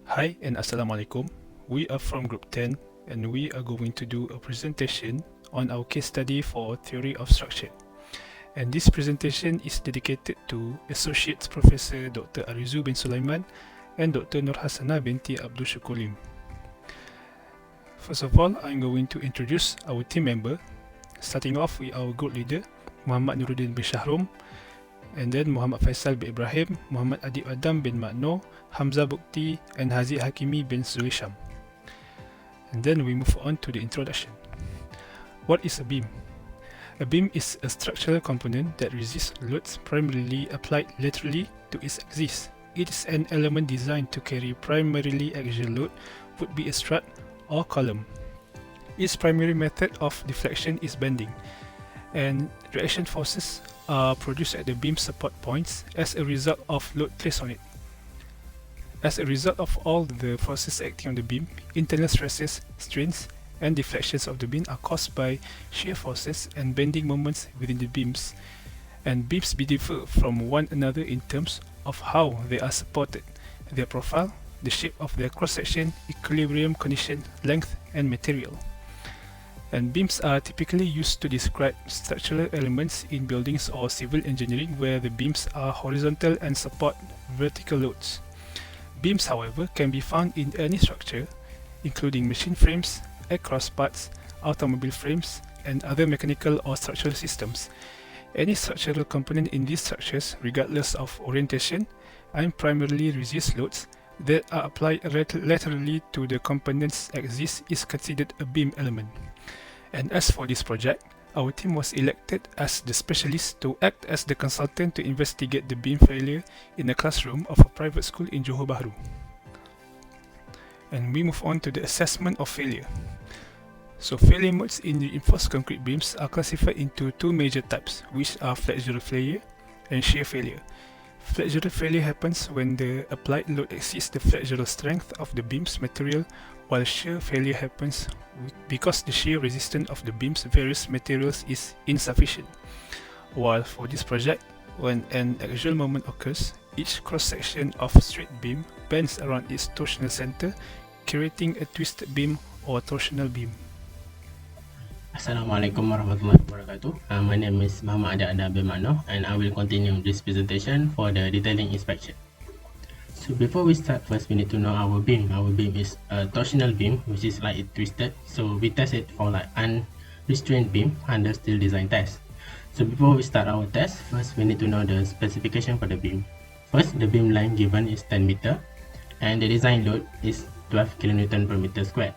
Hi and Assalamualaikum. We are from Group 10 and we are going to do a presentation on our case study for Theory of Structure. And this presentation is dedicated to Associate Professor Dr. ARIZU bin Sulaiman and Dr. Nur Hasanah binti Abdul Shukurim. First of all, I'm going to introduce our team member, starting off with our group leader, Muhammad NURUDDIN bin SHAHROM, and then Muhammad FAISAL bin IBRAHIM, Muhammad ADIB Adam bin Makno, HAMZA BUGTI, and HAZIQ HAQIMI bin ZULESHAM. And then we move on to the introduction. What is a beam? A beam is a structural component that resists loads primarily applied laterally to its axis. It is an element designed to carry primarily axial load, would be a strut or column. Its primary method of deflection is bending, and reaction forces are produced at the beam support points as a result of load placed on it. As a result of all the forces acting on the beam, internal stresses, strains, and deflections of the beam are caused by shear forces and bending moments within the beams, and beams differ from one another in terms of how they are supported, their profile, the shape of their cross-section, equilibrium condition, length, and material. And beams are typically used to describe structural elements in buildings or civil engineering where the beams are horizontal and support vertical loads. Beams, however, can be found in any structure, including machine frames, aircraft parts, automobile frames, and other mechanical or structural systems. Any structural component in these structures, regardless of orientation, and primarily resist loads that are applied laterally to the component's axis is considered a beam element. And as for this project, our team was elected as the specialist to act as the consultant to investigate the beam failure in a classroom of a private school in Johor Bahru. And we move on to the assessment of failure. So failure modes in reinforced concrete beams are classified into two major types, which are flexural failure and shear failure. Flexural failure happens when the applied load exceeds the flexural strength of the beam's material, while shear failure happens because the shear resistance of the beam's various materials is insufficient. While for this project, when an axial moment occurs, each cross-section of straight beam bends around its torsional center, creating a twisted beam or torsional beam. Assalamualaikum warahmatullahi wabarakatuh. My name is Muhammad Adam bin Makno, and I will continue this presentation for the detailing inspection. So before we start, first we need to know our beam. Our beam is a torsional beam, which is like it twisted. So we test it for like unrestrained beam under steel design test. So before we start our test, first we need to know the specification for the beam. First, the beam line given is 10 meter, and the design load is 12 kN per meter squared.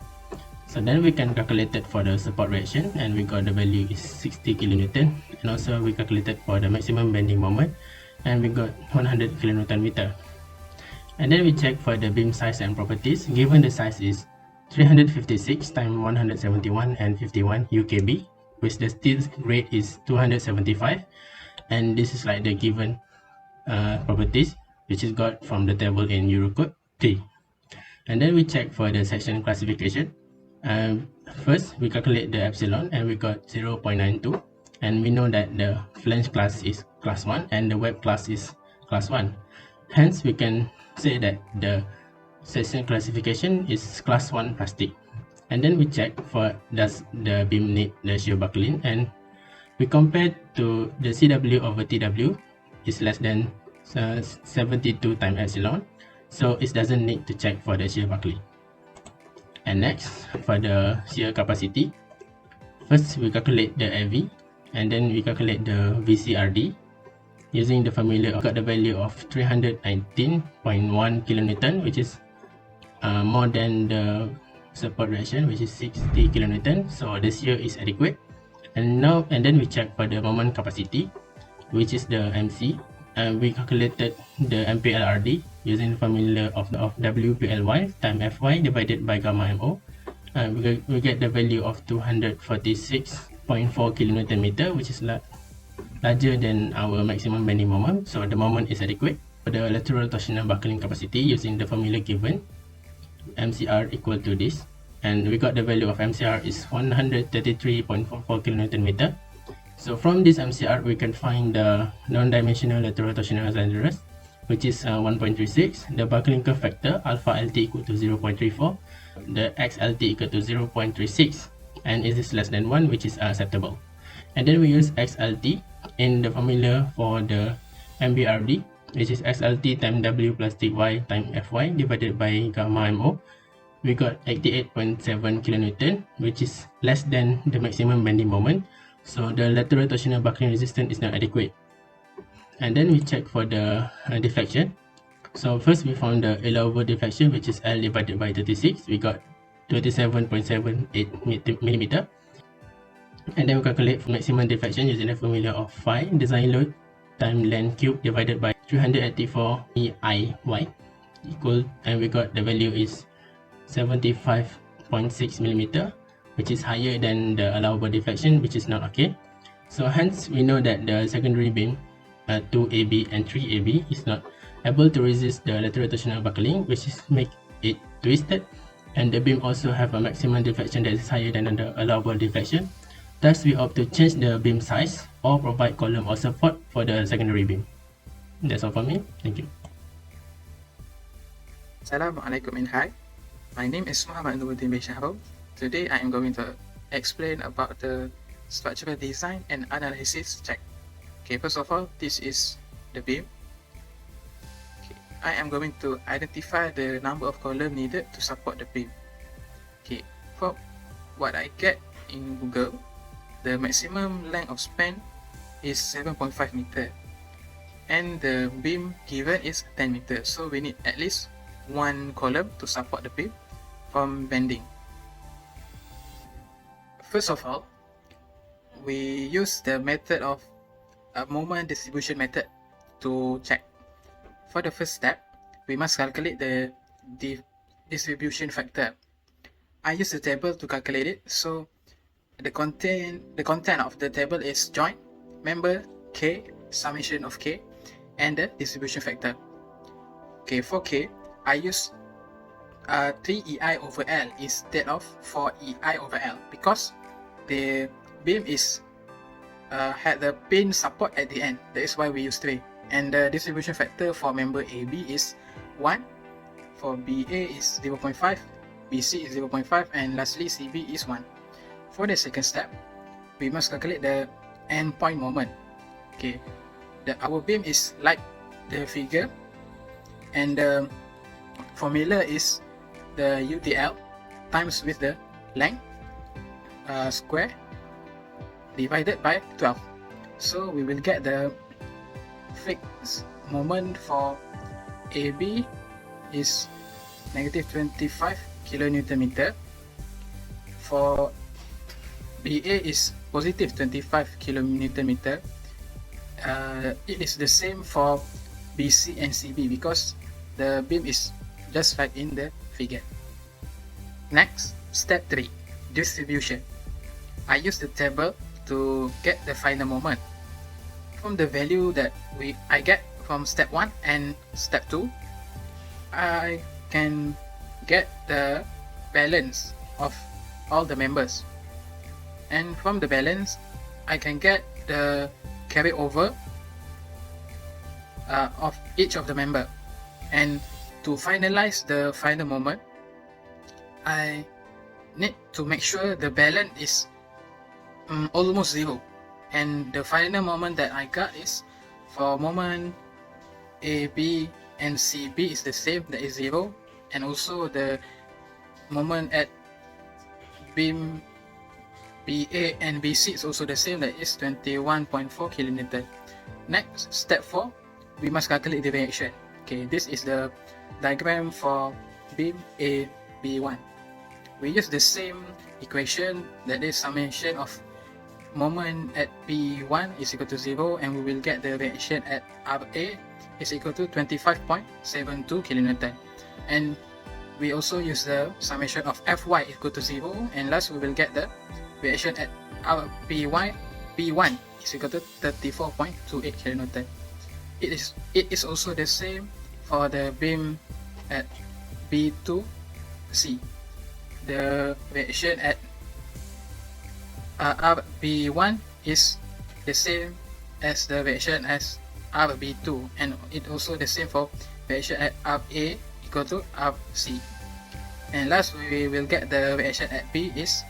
So then we can calculate it for the support reaction, and we got the value is 60 kN, and also we calculated for the maximum bending moment, and we got 100 kN/meter. And then we check for the beam size and properties. Given the size is 356 times 171 and 51 UKB, which the steel grade is 275, and this is like the given properties which is got from the table in Eurocode 3. And then we check for the section classification. First we calculate the epsilon, and we got 0.92, and we know that the flange class is class 1 and the web class is class 1. Hence we can say that the section classification is class 1 plastic. And then we check for does the beam need the shear buckling, and we compare to the CW over TW is less than 72 times epsilon, so it doesn't need to check for the shear buckling. And next, for the shear capacity, first we calculate the AV, and then we calculate the VCRD using the formula. Got the value of 319.1 kN, which is more than the support reaction, which is 60 kN, so the shear is adequate. And then we check for the moment capacity, which is the MC, and we calculated the MPLRD using the formula of WPLY times Fy divided by gamma MO, and we get the value of 246.4 kN/meter, which is larger than our maximum bending moment, so the moment is adequate. For the lateral torsional buckling capacity, using the formula given, MCR equal to this, and we got the value of MCR is 133.44 kN/meter. So from this MCR, we can find the non-dimensional lateral torsional azimuth, which is 1.36. The buckling curve factor alpha LT equal to 0.34. The XLT equal to 0.36, and is this less than 1, which is acceptable. And then we use XLT in the formula for the MBRD, which is XLT times W plus TY times Fy divided by gamma MO. We got 88.7 kilonewton, which is less than the maximum bending moment, so the lateral torsional buckling resistance is not adequate. And then we check for the deflection. So first we found the allowable deflection, which is L divided by 36. We got 27.78 millimeter. And then we calculate for maximum deflection using the formula of phi design load times length cube divided by 384 EIY equal, and we got the value is 75.6 millimeter, which is higher than the allowable deflection, which is not okay. So hence we know that the secondary beam 2AB and 3AB is not able to resist the lateral torsional buckling, which is make it twisted, and the beam also have a maximum deflection that is higher than the allowable deflection. Thus we opt to change the beam size or provide column or support for the secondary beam. That's all for me. Thank you. Assalamualaikum and hi. My name is NURUDDIN bin SHAHROM. Today I am going to explain about the structural design and analysis check. Okay, first of all, this is the beam. Okay, I am going to identify the number of columns needed to support the beam. Okay, from what I get in Google, the maximum length of span is 7.5 meter and the beam given is 10 meters, so we need at least one column to support the beam from bending. First of all, we use the method of a moment distribution method to check. For the first step, we must calculate the distribution factor. I use the table to calculate it, so the content of the table is joint, member, K, summation of K, and the distribution factor. Okay, for K, I use 3EI over L instead of 4EI over L because the beam is had the pin support at the end. That is why we use 3. And the distribution factor for member AB is 1, for BA is 0.5, BC is 0.5, and lastly CB is 1. For the second step, we must calculate the endpoint moment. Okay, our beam is like the figure, and the formula is the UTL times with the length square divided by 12. So we will get the fixed moment for AB is negative 25 kilonewton meter. For BA is positive 25 kilonewton meter. It is the same for BC and CB because the beam is just like in the figure. Next, step 3, distribution. I use the table to get the final moment. From the value that I get from step 1 and step 2, I can get the balance of all the members. And from the balance, I can get the carryover of each of the member. And to finalize the final moment, I need to make sure the balance is almost 0. And the final moment that I got is for moment A, B, and C, B is the same, that is 0. And also the moment at beam BA and BC is also the same, that is 21.4 kilonewton. Next, step 4, we must calculate the reaction. Okay, this is the diagram for beam AB1. We use the same equation, that is summation of moment at B1 is equal to 0, and we will get the reaction at RA is equal to 25.72 kilonewton. And we also use the summation of Fy equal to 0, and last we will get the reaction at B1 is equal to 34.28 kilonewton. It is also the same for the beam at B2C. The reaction at B1 is the same as the reaction as RB2, and it also the same for reaction at RA equal to RC. And last, we will get the reaction at B is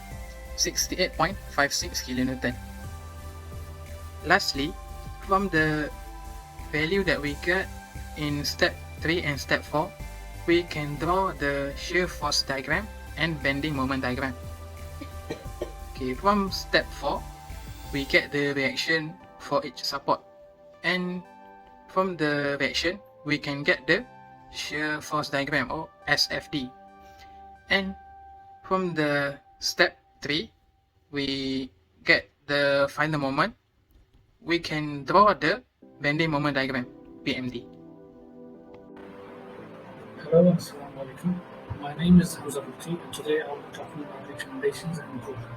68.56 kilonewton. Lastly, from the value that we get in step 3 and step 4, we can draw the shear force diagram and bending moment diagram. Okay, from step 4, we get the reaction for each support, and from the reaction, we can get the shear force diagram or SFD. And from the step 3, we get the final moment. We can draw the bending moment diagram, BMD. Hello, Assalamu alaikum. My name is HAMZA BUGTI, and today I'll be talking about recommendations and improvement.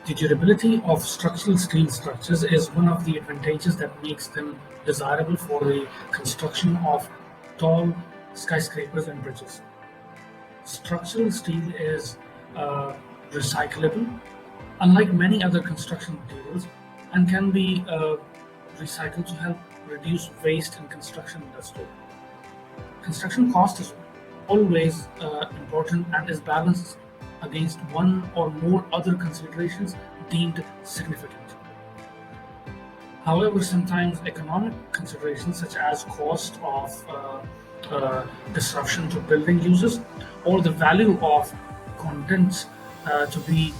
The durability of structural steel structures is one of the advantages that makes them desirable for the construction of tall skyscrapers and bridges. Structural steel is recyclable, unlike many other construction materials, and can be recycled to help reduce waste in construction industry. Construction cost is always important and is balanced against one or more other considerations deemed significant. However, sometimes economic considerations such as cost of disruption to building users or the value of contents to be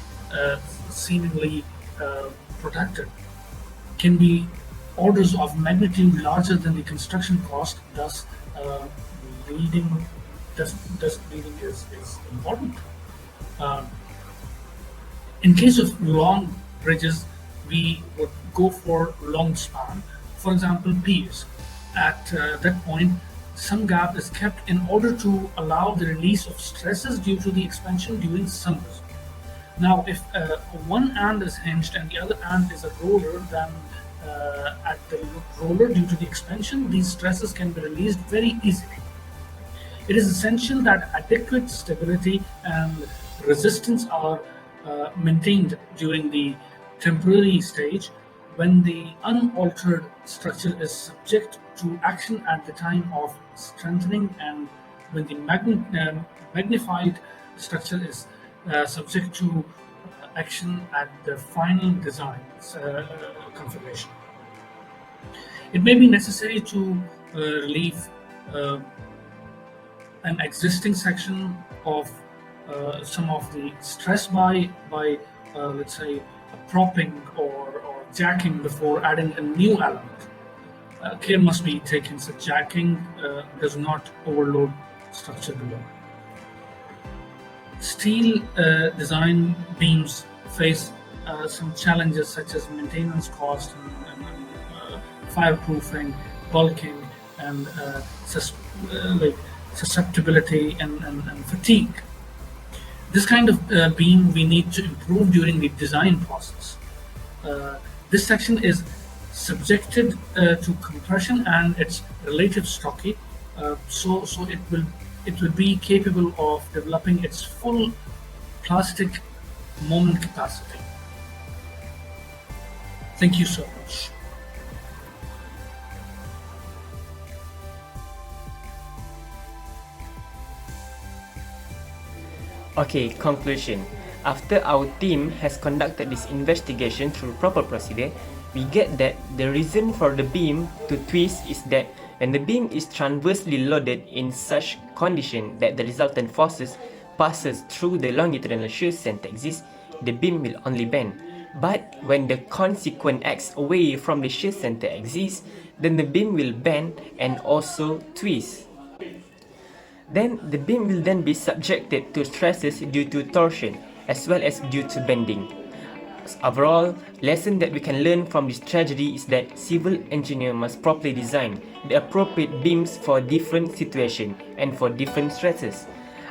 seemingly protected can be orders of magnitude larger than the construction cost, thus leading is important. In case of long bridges, we would go for long span. For example, piers. At that point, some gap is kept in order to allow the release of stresses due to the expansion during summers. Now, if one end is hinged and the other end is a roller, then at the roller, due to the expansion, these stresses can be released very easily. It is essential that adequate stability and resistance are maintained during the temporary stage when the unaltered structure is subject to action at the time of strengthening, and when the magnified structure is subject to action at the final design configuration. It may be necessary to relieve an existing section of some of the stress by let's say propping or jacking before adding a new element. Care must be taken so jacking does not overload structure below. Steel design beams face some challenges such as maintenance cost and fireproofing, bulking, and susceptibility and fatigue. This kind of beam we need to improve during the design process. This section is subjected to compression and it's relative stocky, so it will be capable of developing its full plastic moment capacity. Thank you so much. Okay, conclusion. After our team has conducted this investigation through proper procedure, we get that the reason for the beam to twist is that when the beam is transversely loaded in such condition that the resultant forces passes through the longitudinal shear center axis, the beam will only bend. But when the consequent acts away from the shear center axis, then the beam will bend and also twist. Then the beam will then be subjected to stresses due to torsion as well as due to bending. Overall, lesson that we can learn from this tragedy is that civil engineer must properly design the appropriate beams for different situations and for different stresses.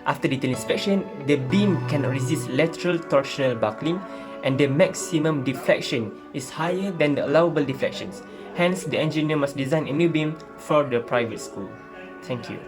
After detailed inspection, the beam can resist lateral torsional buckling and the maximum deflection is higher than the allowable deflections. Hence, the engineer must design a new beam for the private school. Thank you.